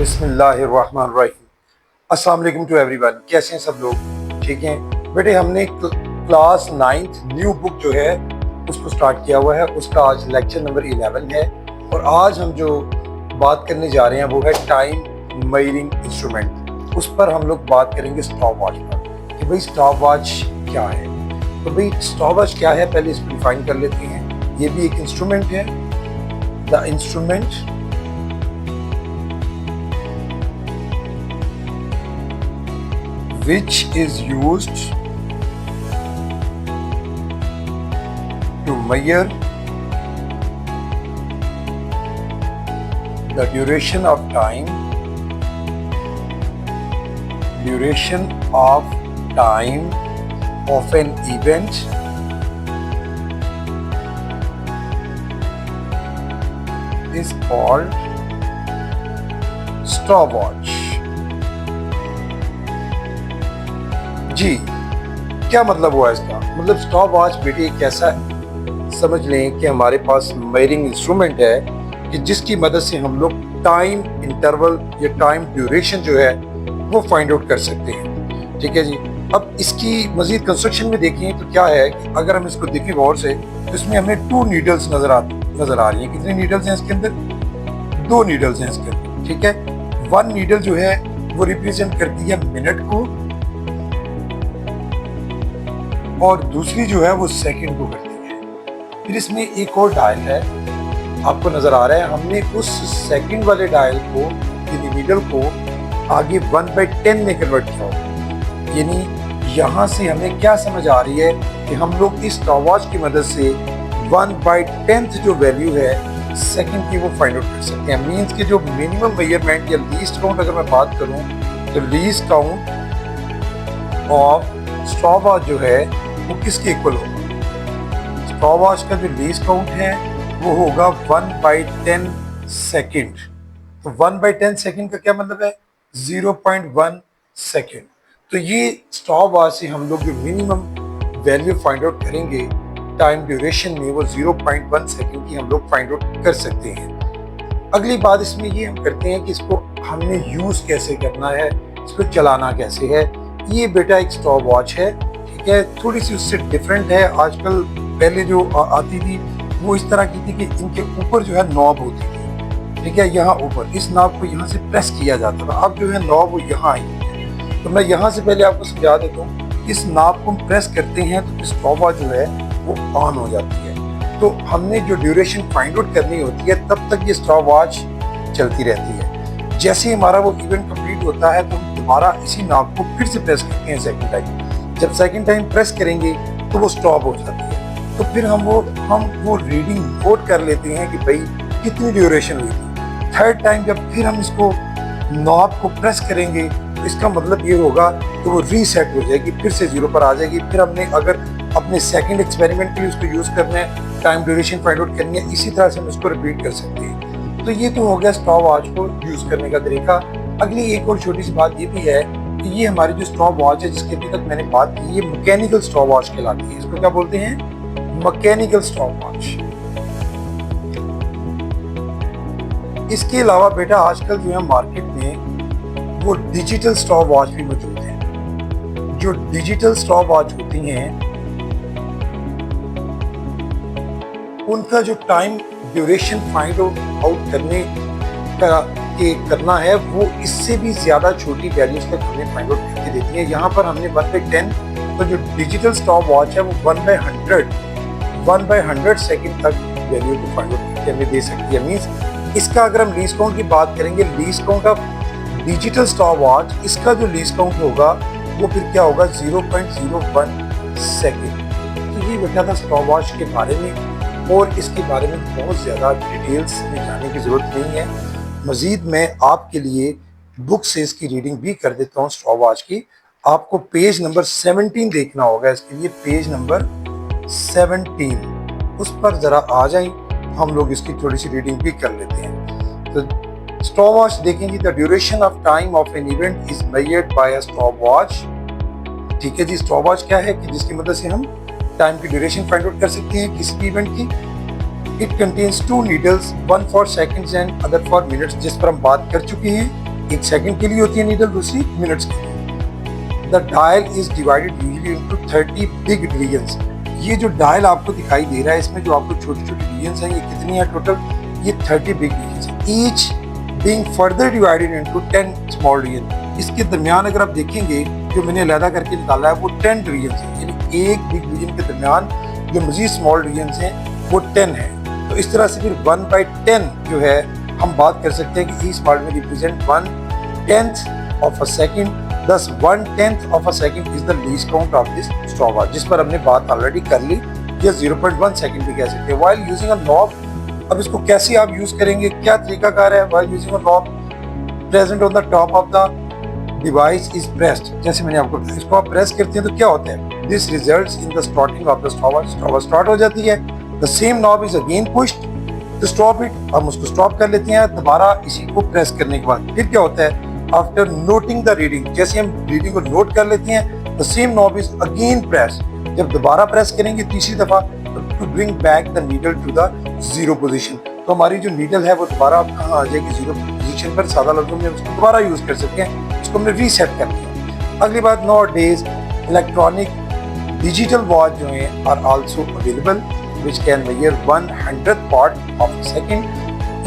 बिस्मिल्लाहिर्रहमानिर्रहीम। अस्सलाम वालेकुम टू एवरीवन। कैसे हैं सब लोग? ठीक हैं बेटे। हमने क्लास 9th न्यू बुक जो है उसको स्टार्ट किया हुआ है। उसका आज लेक्चर नंबर 11 है और आज हम जो बात करने जा रहे हैं वो है टाइम मेजरिंग इंस्ट्रूमेंट। उस पर हम लोग बात करेंगे स्टॉप वॉच पर कि भाई स्टॉप वॉच क्या है। तो भाई स्टॉप वॉच क्या है पहले इसको डिफाइन कर लेते हैं। ये भी एक इंस्ट्रूमेंट है। The instrument which is used to measure the duration of time of an event is called stopwatch। जी, क्या मतलब हुआ इसका? मतलब स्टॉप वॉच बेटे एक ऐसा समझ लें कि हमारे पास मेजरिंग इंस्ट्रूमेंट है कि जिसकी मदद से हम लोग टाइम इंटरवल या टाइम ड्यूरेशन जो है वो फाइंड आउट कर सकते हैं। ठीक है जी। अब इसकी मजीद कंस्ट्रक्शन में देखें तो क्या है कि अगर हम इसको देखें गौर से तो इसमें हमें 2 नीडल्स नजर आ रही हैं। कितने नीडल्स हैं इसके अंदर? 2 नीडल्स हैं इसके अंदर। ठीक है। 1 नीडल जो है वो रिप्रेजेंट करती है मिनट को और दूसरी जो है वो सेकंड को करती है। फिर इसमें एक और डायल है, आपको नजर आ रहा है। हमने उस सेकंड वाले डायल को यानी नीडल को आगे 1/10 में कन्वर्ट किया होगा। यानी यहाँ से हमें क्या समझ आ रही है कि हम लोग इस स्टॉपवॉच की मदद से 1/10 जो वैल्यू है सेकंड की वो फाइंड आउट कर सकते हैं। मीन्स के जो मिनिमम मेजरमेंट या लीस्ट काउंट अगर मैं बात करूँ तो लीस्ट काउंट ऑफ स्टॉपवॉच जो है वो किसके इक्वल होगा? स्टॉपवॉच का जो लीस्ट काउंट है वो होगा 1/10 सेकेंड। तो 1/10 सेकेंड का क्या मतलब है? 0.1 सेकेंड। तो ये स्टॉपवॉच से हम लोग जो मिनिमम वैल्यू फाइंड आउट करेंगे टाइम ड्यूरेशन में वो 0.1 सेकेंड की हम लोग फाइंड आउट कर सकते हैं। अगली बात इसमें ये हम करते हैं कि इसको हमने यूज कैसे करना है, इसको चलाना कैसे है। ये बेटा एक स्टॉप वॉच है। ठीक है। थोड़ी सी उससे डिफरेंट है। आजकल पहले जो आती थी वो इस तरह की थी कि इनके ऊपर जो है नॉब होती थी। ठीक है। यहाँ ऊपर इस नॉब को यहाँ से प्रेस किया जाता था। अब जो है नॉब वो यहाँ आई है। तो मैं यहाँ से पहले आपको समझा देता हूँ। इस नॉब को हम प्रेस करते हैं तो स्टॉप वॉच जो है वो ऑन हो जाती है। तो हमने जो ड्यूरेशन फाइंड आउट करनी होती है तब तक ये स्टॉप वॉच चलती रहती है। जैसे हमारा वो इवेंट कंप्लीट होता है तो हम दोबारा इसी नॉब को फिर से प्रेस करते हैं सेकंड टाइम। जब सेकंड टाइम प्रेस करेंगे तो वो स्टॉप हो जाती है। तो फिर हम वो रीडिंग नोट कर लेते हैं कि भाई कितनी ड्यूरेशन हुई थी। थर्ड टाइम जब फिर हम इसको नॉब को प्रेस करेंगे तो इसका मतलब ये होगा कि वो रीसेट हो जाएगी, फिर से 0 पर आ जाएगी। फिर हमने अगर अपने सेकंड एक्सपेरिमेंट के लिए उसको यूज करना है, टाइम ड्यूरेशन फाइंड आउट करनी है, इसी तरह से हम इसको रिपीट कर सकते हैं। तो ये तो हो गया स्टॉप वॉच को यूज करने का तरीका। अगली एक और छोटी सी बात ये भी है कि ये हमारी जो स्टॉप वॉच है जिसकी अभी तक मैंने बात की, ये मैकेनिकल स्टॉप वॉच कहलाती है। इसको क्या बोलते हैं? Mechanical stop watch. इसके अलावा बेटा आजकल जो है मार्केट में वो डिजिटल स्टॉप वॉच भी मौजूद है। जो डिजिटल स्टॉप वॉच होती हैं उनका जो टाइम ड्यूरेशन फाइंड आउट करना है वो इससे भी ज्यादा छोटी वैल्यूज तक हमें फाइंड आउट करके देती है। यहाँ पर हमने 1/10, तो जो डिजिटल स्टॉप वॉच है वो 1/100 सेकंड तक वैल्यू को फाइंड आउट करके हमें दे सकती है। मींस इसका अगर हम लीस्ट काउंट की बात करेंगे, least count of digital stop watch, इसका जो लीस्ट काउंट होगा वो फिर क्या होगा? 0.01 सेकेंड। तो ये बेटा था स्टॉप वॉच के बारे में और इसके बारे में बहुत ज्यादा डिटेल्स में जाने की जरूरत नहीं है। मजीद मैं आपके लिए बुक से इसकी रीडिंग भी कर देता हूँ स्टॉप वॉच की। आपको पेज नंबर 17 देखना होगा। इसके लिए पेज नंबर 17 उस पर जरा आ जाएं, हम लोग इसकी थोड़ी सी रीडिंग भी कर लेते हैं। तो स्टॉप वॉच देखेंगे, the duration of time of an event is measured bye a stop watch. ठीक है जी। स्टॉप वॉच क्या है कि जिसकी मदद से हम टाइम की ड्यूरेशन फाइंड आउट कर सकते हैं किसी भी इवेंट की। It contains 2 needles, one for seconds and other for minutes, जिस पर हम बात कर चुके हैं। एक सेकंड के लिए होती है नीडल, दूसरी मिनट्स के लिए। The dial is divided usually into 30 big divisions. ये जो डायल आपको दिखाई दे रहा है इसमें जो आपको छोटी छोटी डिवीजन्स हैं, ये कितनी है टोटल? ये 30 big divisions, each being further divided into 10 small division. इसके दरमियान अगर आप देखेंगे जो मैंने अलग करके निकाला है वो 10 डिवीजन्स हैं, यानी एक बिग डिवीजन के दरमियान जो मजीद स्मॉल डिवीजन्स हैं वो 10 है। तो इस तरह से फिर 1/10 जो है हम बात कर सकते हैं कि ईच पार्ट में represent 1/10 of a second. Thus 1/10 of a second is the least count of this stopwatch, जिस पर हमने बात ऑलरेडी कर ली, या 0.1 सेकंड भी कह सकते हैं। While using a knob, अब इसको कैसे आप यूज करेंगे, क्या तरीकाकार है? While using a knob present on the top of the device is pressed, जैसे मैंने आपको बताया, इसको आप प्रेस करते हैं तो क्या होता है? This results in the starting of the stopwatch, stopwatch start हो जाती है। The same knob is again pushed to stop it, हम उसको स्टॉप कर लेते हैं दोबारा इसी को प्रेस करने के बाद। फिर क्या होता है? आफ्टर नोटिंग द रीडिंग, जैसे हम रीडिंग को नोट कर लेते हैं, the same knob is again press, जब दोबारा प्रेस करेंगे तीसरी दफा, to bring back the needle to the zero position, तो हमारी जो नीडल है वो दोबारा कहाँ आ जाएगी? जीरो पोजीशन पर। सादा लफ्जों में उसको दोबारा यूज कर सकते हैं, इसको हमने रीसेट कर लिया। अगली बात, nowadays electronic digital watch जो है are also available which can measure 100th part of second.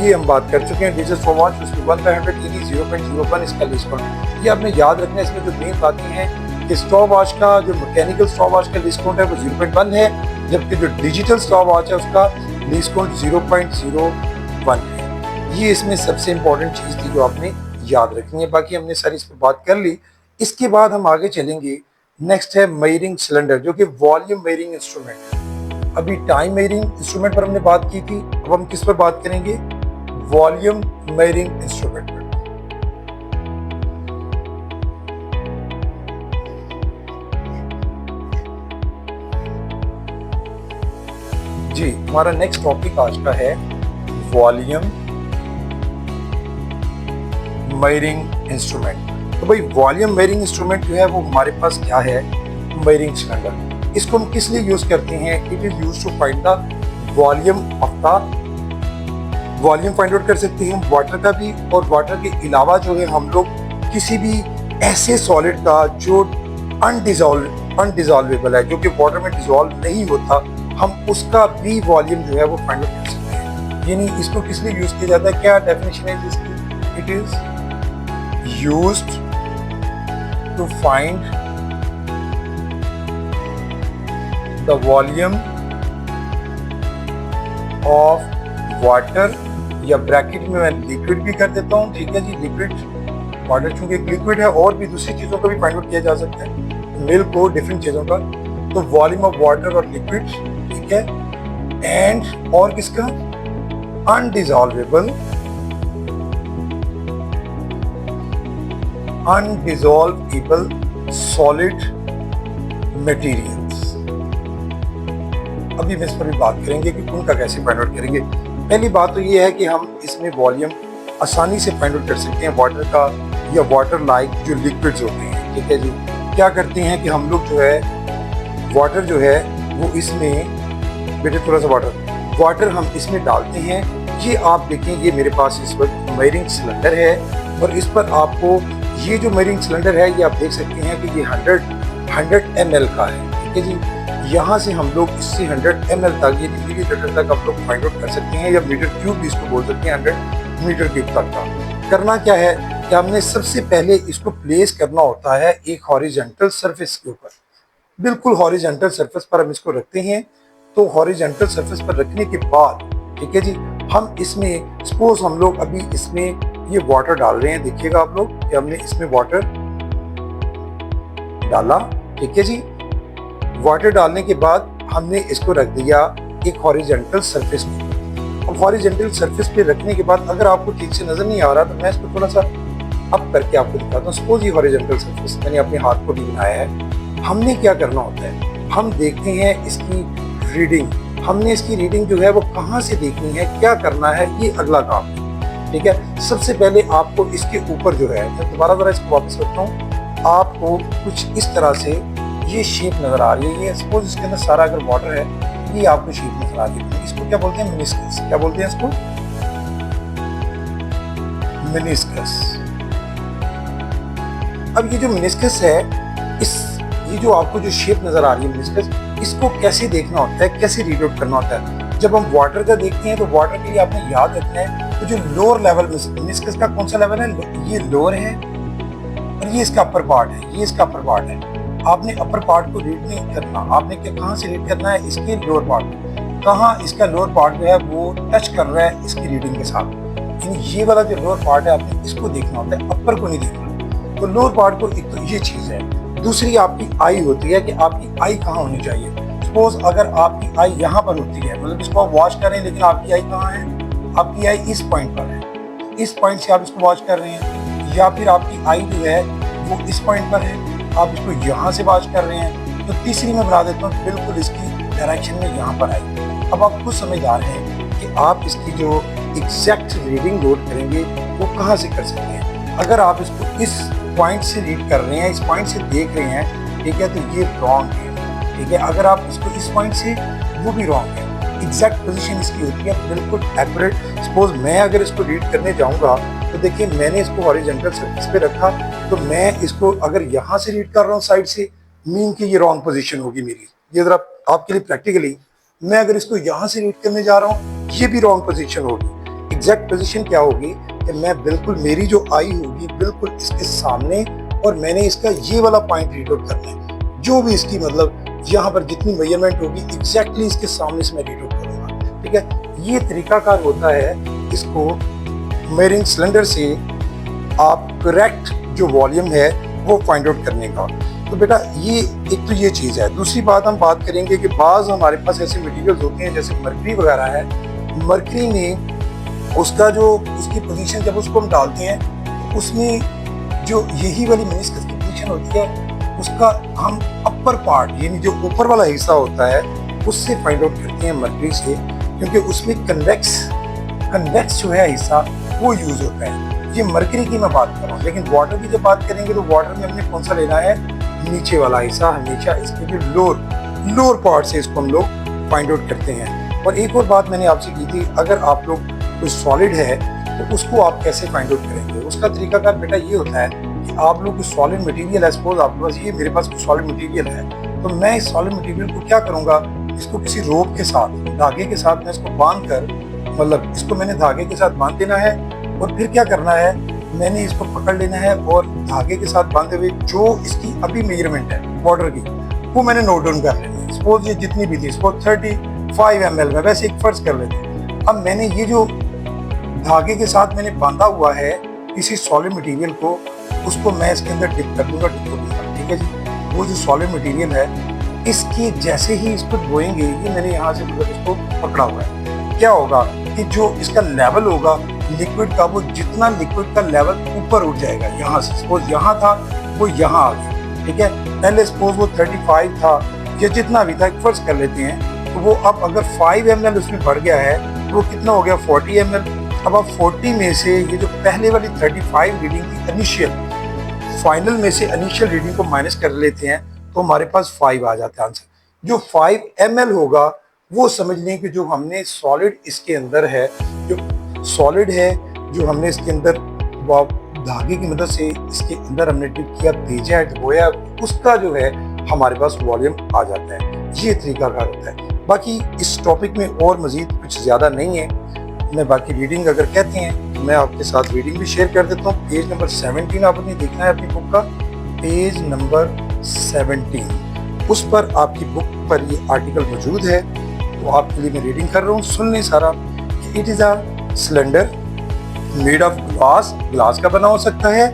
ये हम बात कर चुके हैं डिजिटल स्टॉपवॉच, उसमें 1/100 यानी 0.01 इसका लिस्ट काउंट। ये आपने याद रखना है, इसमें जो मेन बातें हैं कि स्टॉपवॉच का जो मैकेनिकल स्टॉपवॉच का लिस्ट काउंट है वो 0.1 है, जबकि जो डिजिटल स्टॉपवॉच है उसका लिस्ट काउंट 0.01 है। ये इसमें सबसे इंपॉर्टेंट चीज़ थी जो आपने याद रखनी है। बाकी हमने सारी इस पर बात कर ली। इसके बाद हम आगे चलेंगे। नेक्स्ट है मेजरिंग सिलेंडर, जो कि वॉल्यूम मेजरिंग इंस्ट्रूमेंट है। अभी टाइम मेजरिंग इंस्ट्रूमेंट पर हमने बात की थी, अब हम किस पर बात करेंगे? Volume measuring instrument. जी, हमारा नेक्स्ट टॉपिक आज का है वॉल्यूम मेजरिंग इंस्ट्रूमेंट। तो भाई वॉल्यूम मेजरिंग इंस्ट्रूमेंट जो है वो हमारे पास क्या है? Measuring cylinder. इसको हम किस लिए यूज करते हैं? It is used to find the volume of the volume find out कर सकते हैं वाटर का भी, और वाटर के अलावा जो है हम लोग किसी भी ऐसे सॉलिड का जो अनडिजॉल्वेबल है, जो कि वाटर में डिजॉल्व नहीं होता, हम उसका भी वॉल्यूम जो है वो फाइंड आउट कर सकते हैं। यानी इसको किस लिए यूज किया जाता है? क्या डेफिनेशन है इसकी? It is used to find the volume of water, या ब्रैकेट में मैं लिक्विड भी कर देता हूँ, ठीक है जी। लिक्विड वाटर चूंकि एक लिक्विड है, और भी दूसरी चीजों का भी फाइंड आउट किया जा सकता है, मिल्क और डिफरेंट चीजों का। तो वॉल्यूम ऑफ वाटर और लिक्विड, ठीक है, एंड और किसका? अनडिजॉल्वेबल सॉलिड मटेरियल्स। अभी हम इस पर भी बात करेंगे कि उनका कैसे फाइंड आउट करेंगे। पहली बात तो ये है कि हम इसमें वॉल्यूम आसानी से फाइंड आउट कर सकते हैं वाटर का, या वाटर लाइक जो लिक्विड्स होते हैं, ठीक है जी। क्या करते हैं कि हम लोग जो है वाटर जो है वो इसमें, बेटे थोड़ा सा वाटर हम इसमें डालते हैं। ये आप देखें, ये मेरे पास इस वक्त मेजरिंग सिलेंडर है, और इस पर आपको ये जो मेजरिंग सिलेंडर है ये आप देख सकते हैं कि ये 100 ml का है, ठीक है जी। यहाँ से हम लोग इससे 100 ml तक, ये मिलीलीटर तक हम लोग फाइंड आउट कर सकते हैं, या मीटर क्यूब भी इसको बोल सकते हैं, 100 मीटर क्यूब तक का। करना क्या है कि हमने सबसे पहले इसको प्लेस करना होता है एक हॉरिजॉन्टल सरफेस के ऊपर। बिल्कुल हॉरिजॉन्टल सरफेस पर हम इसको रखते हैं। तो हॉरिजॉन्टल सरफेस पर रखने के बाद, ठीक है जी, हम इसमें सपोज हम लोग अभी इसमें ये वाटर डाल रहे हैं। देखिएगा आप लोग कि हमने इसमें वाटर डाला, ठीक है जी। वाटर डालने के बाद हमने इसको रख दिया एक हॉरिजॉन्टल सरफेस पे। अब हॉरिजॉन्टल सरफेस पे रखने के बाद अगर आपको ठीक से नजर नहीं आ रहा तो मैं इसको थोड़ा सा अप करके आपको दिखाता हूँ। सपोज ये हॉरिजॉन्टल सरफेस, मैंने अपने हाथ को भी बनाया है। हमने क्या करना होता है, हम देखते हैं इसकी रीडिंग। हमने इसकी रीडिंग जो है वो कहाँ से देखनी है, क्या करना है, ये अगला काम है, ठीक है। सबसे पहले आपको इसके ऊपर जो है, मैं दोबारा जरा इसको वापस रखता हूँ, आपको कुछ इस तरह से ये शेप नजर आ रही है। ये सपोज इसके अंदर सारा अगर वाटर है, ये आपको शेप नजर आ रही है। इसको क्या बोलते हैं? मिनिस्कस। क्या बोलते हैं इसको? मिनिस्कस। अब ये जो मेनिस्कस है, ये जो आपको जो शेप नजर आ रही है मेनिस्कस, इसको कैसे देखना होता है, कैसे रीड आउट करना होता है। जब हम वाटर का देखते हैं तो वाटर के लिए आपने याद रखना है तो जो लोअर लेवल मेनिस्कस का कौन सा लेवल है, ये लोअर है और ये इसका अपर पार्ट है, ये इसका अपर पार्ट है। आपने अपर पार्ट को रीड नहीं करना, आपने कहाँ से रीड करना है, इसके लोअर पार्ट। कहाँ इसका लोअर पार्ट जो है वो टच कर रहा है इसकी रीडिंग के साथ, यानी ये वाला जो लोअर पार्ट है आपने इसको देखना होता है, अपर को नहीं देखना। तो लोअर पार्ट को एक तो ये चीज़ है। दूसरी आपकी आई होती है कि आपकी आई कहाँ होनी चाहिए। सपोज अगर आपकी आई यहाँ पर होती है, मतलब इसको आप वॉश कर रहे हैं लेकिन आपकी आई कहाँ है, आपकी आई इस पॉइंट पर है, इस पॉइंट से आप इसको वॉश कर रहे हैं, या फिर आपकी आई जो है वो इस पॉइंट पर है, आप इसको यहाँ से वॉश कर रहे हैं। तो तीसरी मैं बना देता हूँ बिल्कुल इसकी डायरेक्शन में यहाँ पर आई। अब आप खुद समझदार हैं कि आप इसकी जो एग्जैक्ट रीडिंग नोट करेंगे वो कहाँ से कर सकते हैं। अगर आप इसको इस पॉइंट से रीड कर रहे हैं, इस पॉइंट से देख रहे हैं, ठीक है, तो ये रॉन्ग है, ठीक है। अगर आप इसको इस पॉइंट से, वो भी रॉन्ग है। एग्जैक्ट पोजीशन इसकी होती है बिल्कुल एक्यूरेट। सपोज मैं अगर इसको रीड करने जाऊंगा तो देखिए मैंने इसको हॉरिजॉन्टल सरफेस पे रखा, तो मैं इसको अगर यहाँ से रीड कर रहा हूँ साइड से, मीन की ये रॉन्ग पोजीशन होगी मेरी। ये जरा आपके लिए प्रैक्टिकली, मैं अगर इसको यहाँ से रीड करने जा रहा हूँ, ये भी रॉन्ग पोजीशन होगी। एग्जैक्ट पोजीशन क्या होगी कि मैं बिल्कुल, मेरी जो आई होगी बिल्कुल इसके सामने, और मैंने इसका ये वाला पॉइंट रीड आउट करना है। जो भी इसकी मतलब यहाँ पर जितनी मेजरमेंट होगी एग्जैक्टली इसके सामने से मैं रीड आउट करूँगा, ठीक है। ये तरीकाकार होता है इसको मेजरिंग सिलेंडर से आप करेक्ट जो वॉल्यूम है वो फाइंड आउट करने का। तो बेटा ये एक तो ये चीज़ है। दूसरी बात हम बात करेंगे कि बाज़ हमारे पास ऐसे मटेरियल्स होते हैं जैसे मरकरी वगैरह है। मरकरी में उसका जो उसकी पोजीशन जब उसको हम डालते हैं, उसमें जो यही वाली मेनिस्कस की पोजीशन होती है उसका हम अपर पार्ट यानी जो ऊपर वाला हिस्सा होता है उससे फाइंड आउट करते हैं मरकरी से, क्योंकि उसमें कन्वेक्स जो है हिस्सा वो यूज होता है। ये मरकरी की मैं बात कर रहा हूँ। लेकिन वाटर की जब बात करेंगे तो वाटर में हमने कौन सा लेना है, नीचे वाला हिस्सा, हमेशा इसके जो लोअर पार्ट से इसको हम लोग फाइंड आउट करते हैं। और एक और बात मैंने आपसे की थी, अगर आप लोग कोई सॉलिड है तो उसको आप कैसे फाइंड आउट करेंगे। उसका तरीकाकार बेटा ये होता है कि आप लोग सॉलिड मटेरियल है, सपोज आपके पास ये मेरे पास कोई सॉलिड मटेरियल है, तो मैं इस सॉलिड मटेरियल को क्या करूँगा, इसको किसी रोप के साथ, धागे के साथ मैं इसको बांध कर, मतलब इसको मैंने धागे के साथ बांध देना है, और फिर क्या करना है, मैंने इसको पकड़ लेना है और धागे के साथ बांधे हुए जो इसकी अभी मेजरमेंट है वाटर की वो मैंने नोट डाउन कर लेनी है। सपोज ये जितनी भी थी, सपोज 35 ml में, वैसे एक फर्ज कर लेते हैं। अब मैंने ये जो धागे के साथ मैंने बांधा हुआ है किसी सॉलिड मटेरियल को, उसको मैं इसके अंदर डिप कर दूंगा, ठीक है जी। वो जो सॉलिड मटेरियल है इसकी जैसे ही इसको धोएंगे, ये मैंने यहाँ से मतलब इसको पकड़ा हुआ है, क्या होगा कि जो इसका लेवल होगा लिक्विड का, वो जितना लिक्विड का लेवल ऊपर उठ जाएगा यहाँ से, सपोज यहाँ था वो यहाँ आ गया, ठीक है। पहले सपोज वो 35 था या जितना भी था, एक फर्ज कर लेते हैं, तो वो अब अगर 5 ml उसमें बढ़ गया है तो वो कितना हो गया 40 ml। अब आप 40 में से ये जो पहले वाली 35 रीडिंग की इनिशियल, फाइनल में से इनिशियल रीडिंग को माइनस कर लेते हैं तो हमारे पास 5 आ जाता है आंसर। जो 5 ml होगा वो समझ लें कि जो हमने सॉलिड इसके अंदर है, जो सॉलिड है जो हमने इसके अंदर धागे की मदद से इसके अंदर हमने डिप किया, भेजा है, धोया, उसका जो है हमारे पास वॉल्यूम आ जाता है। ये तरीकाकार होता है। बाकी इस टॉपिक में और मजीद कुछ ज़्यादा नहीं है। मैं बाकी रीडिंग अगर कहते हैं तो मैं आपके साथ रीडिंग भी शेयर कर देता हूँ। पेज नंबर 17 आपने देखना है अपनी बुक का, पेज नंबर 17, उस पर आपकी बुक पर ये आर्टिकल मौजूद है। तो आपके लिए मैं रीडिंग कर रहा हूँ, सुन लें सारा। It is a cylinder made of glass का बना हो सकता है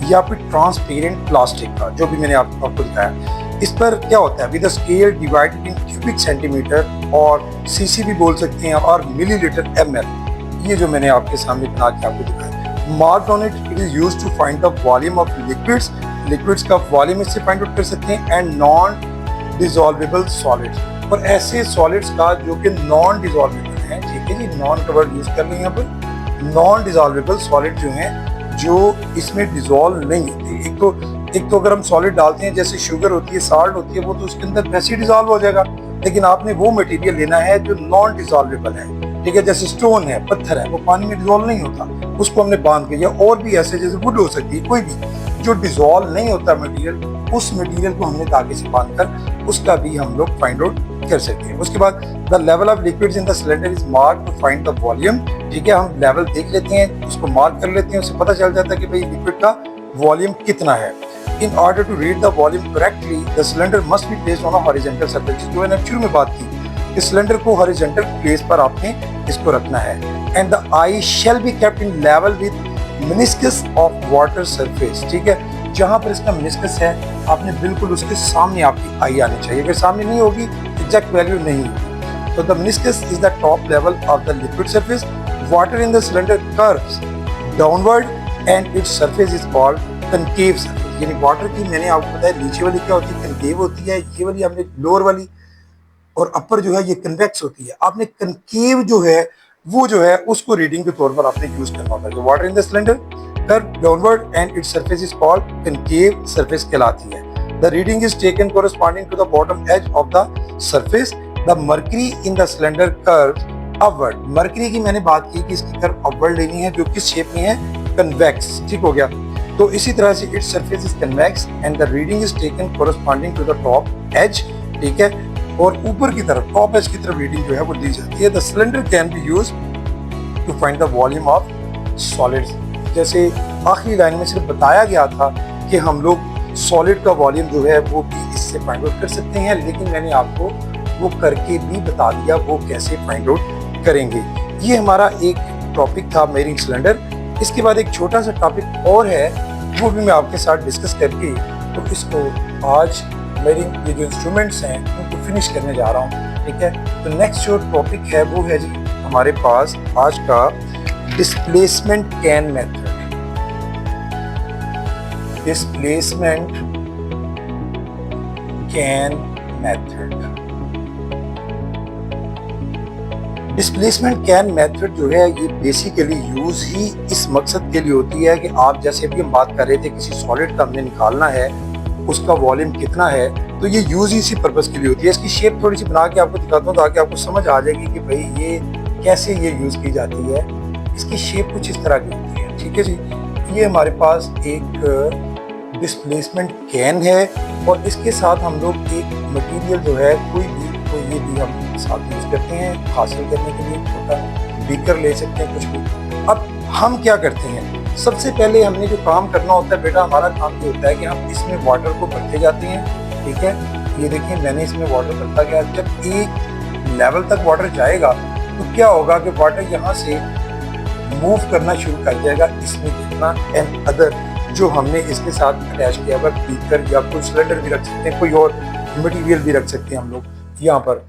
या फिर ट्रांसपेरेंट प्लास्टिक का, जो भी मैंने आपको बताया। इस पर क्या होता है, with scale divided in cubic centimetre और सीसी भी बोल सकते हैं और मिलीलीटर ml। ये जो मैंने आपके सामने बना के आपको दिखाया, marked on it is used to find the volume of liquids का वॉल्यूम इससे फाइंड आउट कर सकते हैं, एंड नॉन डिसॉल्वेबल सॉलिड्स, और ऐसे सॉलिड्स का जो कि नॉन डिसॉल्वेबल है, ठीक है जी, नॉन कवर्ड यूज कर लें यहाँ पर। नॉन डिसॉल्वेबल सॉलिड जो हैं जो इसमें डिसॉल्व नहीं होती। एक तो अगर हम सॉलिड डालते हैं जैसे शुगर होती है, साल्ट होती है, वो तो उसके अंदर वैसे ही डिसॉल्व हो जाएगा। लेकिन आपने वो मटेरियल लेना है जो नॉन डिसॉल्वेबल है, ठीक है। जैसे स्टोन है, पत्थर है, वो पानी में डिसॉल्व नहीं होता, उसको हमने बांध के, या और भी ऐसे जैसे वुड हो सकती है, कोई भी जो डिजोल्व नहीं होता मटेरियल, उस मटेरियल को हमने धागे से बांधकर उसका भी हम लोग फाइंड आउट कर सकते हैं। उसके बाद the level of liquids in the cylinder is mark to find the volume. ठीक है, हम लेवल देख लेते हैं, उसको मार्क कर लेते हैं, उससे पता चल जाता है कि भाई लिक्विड का वॉल्यूम कितना है। In order to read the volume correctly the cylinder must be placed on a horizontal surface. जो मैंने शुरू में बात की, इस सिलेंडर को हॉरिजॉन्टल प्लेस पर आपने इसको रखना है। And the I shall be kept in level with meniscus of water surface. ठीक है, जहां पर इसका मेनिस्कस है आपने बिल्कुल उसके सामने आपकी आई आनी चाहिए। अगर सामने नहीं होगी एग्जैक्ट वैल्यू नहीं होगी। तो the meniscus is the top level of the liquid surface. Water in the cylinder curves downward and its surface is called concave surface. यानी वाटर की मैंने आपको बताया नीचे वाली क्या होती है, कनकेव होती है। ये वाली हमने लोअर वाली, और अपर जो है ये कन्वेक्स होती है। आपने कनकेव जो है वो जो है उसको रीडिंग के तौर पर आपने यूज करना होता है। जो water in the cylinder curve downward and its surface is called concave surface कहलाती है। The reading is taken corresponding to the bottom edge of the surface. The mercury in the cylinder curve upward. Mercury की मैंने बात की कि इसकी curve upward लेनी है, जो किस शेप में है, कन्वेक्स। ठीक हो गया। तो इसी तरह से its surface is convex and the reading is taken corresponding to the top edge. ठीक है, और ऊपर की तरफ टॉप एज की तरफ रीडिंग जो है वो दी जाती है। The cylinder can be use to find the volume of solids. जैसे आखिरी लाइन में सिर्फ बताया गया था कि हम लोग सॉलिड का वॉल्यूम जो है वो भी इससे फाइंड आउट कर सकते हैं, लेकिन मैंने आपको वो करके भी बता दिया वो कैसे फाइंड आउट करेंगे। ये हमारा एक टॉपिक था मेरिंग सिलेंडर। इसके बाद एक छोटा सा टॉपिक और है, वो भी मैं आपके साथ डिस्कस करके तो इसको आज मेरिंग ये जो इंस्ट्रूमेंट्स हैं उनको फिनिश करने जा रहा हूँ। ठीक है, तो नेक्स्ट जो टॉपिक है वो है जी हमारे पास आज का displacement can method. Displacement can method. Displacement can method जो है ये बेसिकली यूज ही इस मकसद के लिए होती है कि आप जैसे अभी हम बात कर रहे थे किसी सॉलिड का हमने निकालना है, उसका वॉल्यूम कितना है, तो ये यूज ही इसी पर्पस के लिए होती है। इसकी शेप थोड़ी सी बना के आपको दिखाता हूँ ताकि आपको समझ आ जाएगी कि भाई ये कैसे ये यूज की जाती है। इसकी शेप कुछ इस तरह की होती है। ठीक है जी, ये हमारे पास एक डिस्प्लेसमेंट कैन है और इसके साथ हम लोग एक मटेरियल जो है कोई भी, तो ये भी हम साथ यूज करते हैं हासिल करने के लिए। छोटा बीकर ले सकते हैं, कुछ भी। अब हम क्या करते हैं, सबसे पहले हमने जो काम करना होता है बेटा, हमारा काम ये होता है कि हम इसमें वाटर को भरते जाते हैं। ठीक है, ये देखिए मैंने इसमें वाटर भरता गया। जब एक लेवल तक वाटर जाएगा तो क्या होगा कि वाटर यहाँ से मूव करना शुरू कर जाएगा इसमें कितना एंड अदर जो हमने इसके साथ अटैच किया हुआ बीकर या कोई सिलेंडर भी रख सकते हैं, कोई और मटेरियल भी रख सकते हैं हम लोग यहाँ पर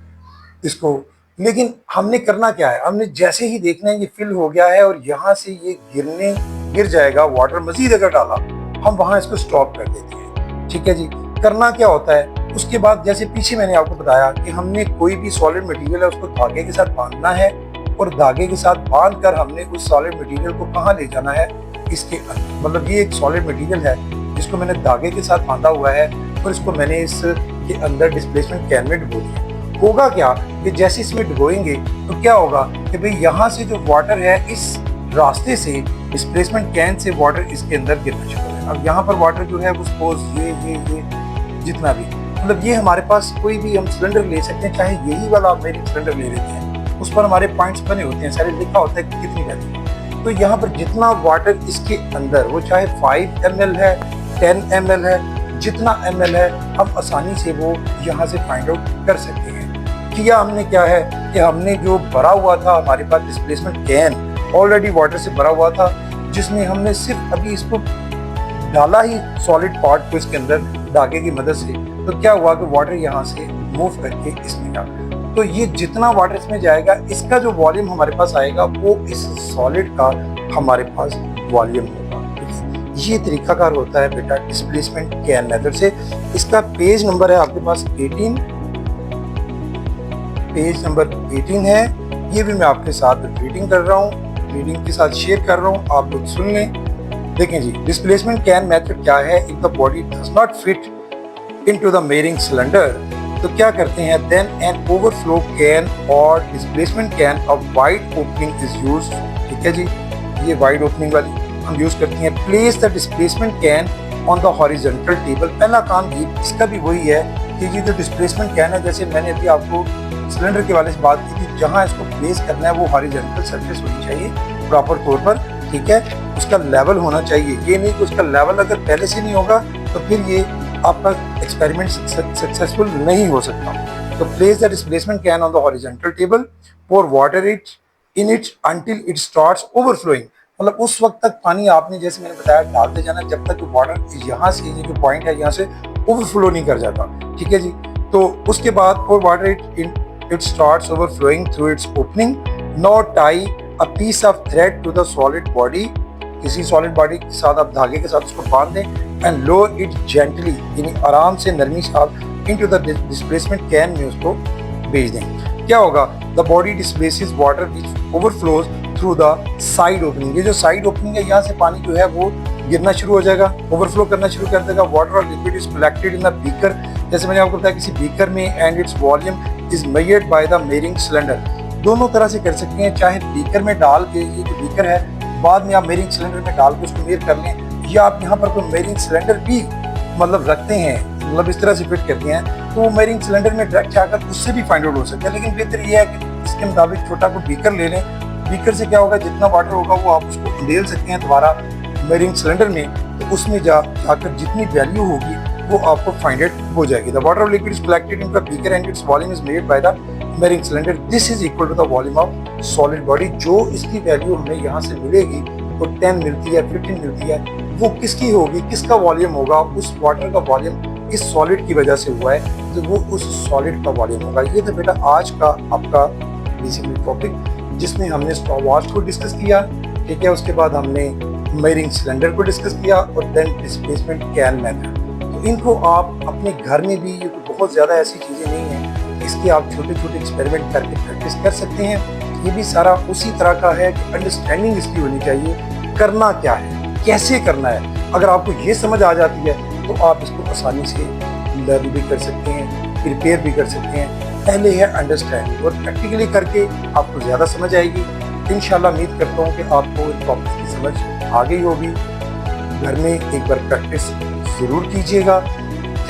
इसको। लेकिन हमने करना क्या है, हमने जैसे ही देखना है ये फिल हो गया है और यहाँ से ये गिर जाएगा, वाटर मजीद अगर डाला हम वहाँ इसको स्टॉप कर देते हैं। ठीक है जी, करना क्या होता है उसके बाद, जैसे पीछे मैंने आपको बताया कि हमने कोई भी सॉलिड मटेरियल है उसको धागे के साथ बांधना है और धागे के साथ बांध कर हमने उस सॉलिड मटेरियल को कहाँ ले जाना है, इसके अंदर। मतलब ये एक सॉलिड मटेरियल है जिसको मैंने धागे के साथ बांधा हुआ है और इसको मैंने इसके अंदर डिस्प्लेसमेंट कैन में डुबो दिया। होगा क्या कि जैसे इसमें डुबोएंगे तो क्या होगा कि भाई यहाँ से जो वाटर है इस रास्ते से डिस्प्लेसमेंट कैन से वाटर इसके अंदर गिरना शुरू होगा। अब यहाँ पर वाटर जो है वो सपोज ये जितना भी, मतलब ये हमारे पास कोई भी हम सिलेंडर ले सकते हैं, चाहे यही वाला आप मेरी सिलेंडर ले लेते हैं, उस पर हमारे पॉइंट्स बने होते हैं, सारे लिखा होता है कि कितनी रहती है। तो यहाँ पर जितना वाटर इसके अंदर, वो चाहे 5 ml है, 10 ml है, जितना ml है, हम आसानी से वो यहाँ से फाइंड आउट कर सकते हैं। किया हमने क्या है कि हमने जो भरा हुआ था हमारे पास डिस्प्लेसमेंट कैन ऑलरेडी वाटर से भरा हुआ था, जिसमें हमने सिर्फ अभी इसको डाला ही सॉलिड पार्ट को इसके अंदर धागे की मदद से, तो क्या हुआ कि वाटर यहाँ से मूव करके इसमें जा, तो ये जितना वाटर इसमें जाएगा इसका जो वॉल्यूम हमारे पास आएगा वो इस सॉलिड का हमारे पास वॉल्यूम होगा। ये तरीकाकार होता है बेटा डिस्प्लेसमेंट कैन मेथड से। इसका पेज नंबर है आपके पास 18, पेज नंबर 18 है। ये भी मैं आपके साथ रीडिंग कर रहा हूँ, रीडिंग के साथ शेयर कर रहा हूँ, आप लोग सुन लें। देखें जी, डिस्प्लेसमेंट कैन मेथड क्या है। If the body does not fit into the marrying cylinder, तो क्या करते हैं, देन एन ओवरफ्लो कैन और displacement can of wide opening is used. ठीक है जी, ये वाइड ओपनिंग वाली हम यूज करते हैं। Place the displacement can on the horizontal table. पहला काम ये इसका भी वही है कि ये जो डिस्प्लेसमेंट कैन है, जैसे मैंने अभी आपको सिलेंडर के वाले से बात की थी, जहाँ इसको प्लेस करना है वो हॉरिजॉन्टल सरफेस होनी चाहिए प्रॉपर तौर पर, ठीक है। उसका लेवल होना चाहिए, ये नहीं कि उसका लेवल अगर पहले से नहीं होगा तो फिर ये आपका एक्सपेरिमेंट सक्सेसफुल नहीं हो सकता। तो place the displacement can on the horizontal table, pour water in it until it starts overflowing. मतलब उस वक्त तक पानी आपने, जैसे मैंने बताया, डालते जाना जब तक वाटर यहाँ से, ये जो पॉइंट है यहाँ से ओवरफ्लो नहीं कर जाता, ठीक है जी। तो उसके बाद पोर water it starts overflowing through its opening. Now tie a piece of thread to the solid body. किसी solid body के साथ आप धागे के साथ उसको बांध दें and lower it gently, यानी आराम से नरमी साथ into the displacement can में उसको भेज दें। क्या होगा? The body displaces water which overflows through the side opening. ये जो side opening है, यहाँ से पानी जो है वो गिरना शुरू हो जाएगा, ओवरफ्लो करना शुरू कर देगा। वाटर और liquid is collected in the beaker, जैसे मैंने आपको बताया किसी बीकर में, and its volume is measured by the measuring cylinder. दोनों तरह से कर सकते हैं, चाहे बीकर में डाल के, ये जो बीकर है बाद में आप मेयरिंग सिलेंडर में डाल के उसको मेयर कर लें, या आप यहाँ पर कोई मेयरिंग सिलेंडर भी मतलब रखते हैं, मतलब इस तरह से फिट करते हैं, तो वो मेयरिंग सिलेंडर में डायरेक्ट जाकर उससे भी फाइंड आउट हो सकता है। लेकिन बेहतर ये है कि इसके मुताबिक छोटा को बीकर ले लें। बीकर से क्या होगा, जितना वाटर होगा वो आप उसको उंडेल सकते हैं दोबारा मेयरिंग सिलेंडर में, तो उसमें जाकर जितनी वैल्यू होगी वो आपको फाइंड आउट हो जाएगी। The water of liquid is collected in the beaker and its volume is measured by the measuring cylinder. This is equal to the volume of solid body. जो इसकी वैल्यू हमें यहाँ से मिलेगी, वो 10 मिलती है, 15 मिलती है, वो किसकी होगी, किसका वॉल्यूम होगा? उस वाटर का वॉल्यूम इस सॉलिड की वजह से हुआ है, तो वो उस सॉलिड का वॉल्यूम होगा। ये तो बेटा आज का आपका बेसिकली टॉपिक, जिसमें हमने स्टॉप वॉच को डिस्कस किया, ठीक है। उसके बाद हमने मेयरिंग सिलेंडर को डिस्कस किया और देन डिस्प्लेसमेंट कैन मेथड। तो इनको आप अपने घर में भी, ये बहुत ज़्यादा ऐसी चीज़ें नहीं हैं, इसके आप छोटे छोटे एक्सपेरिमेंट करके प्रैक्टिस कर सकते हैं। ये भी सारा उसी तरह का है कि अंडरस्टैंडिंग इसकी होनी चाहिए, करना क्या है, कैसे करना है। अगर आपको ये समझ आ जाती है तो आप इसको आसानी से लर्न भी कर सकते हैं, प्रिपेयर भी कर सकते हैं। पहले है अंडरस्टैंड, और प्रैक्टिकली करके आपको ज़्यादा समझ आएगी। इंशाल्लाह उम्मीद करता हूँ कि आपको इस टॉपिक की समझ आ गई होगी। घर में एक बार प्रैक्टिस ज़रूर कीजिएगा।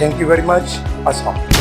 Thank you very much. अस्सलाम।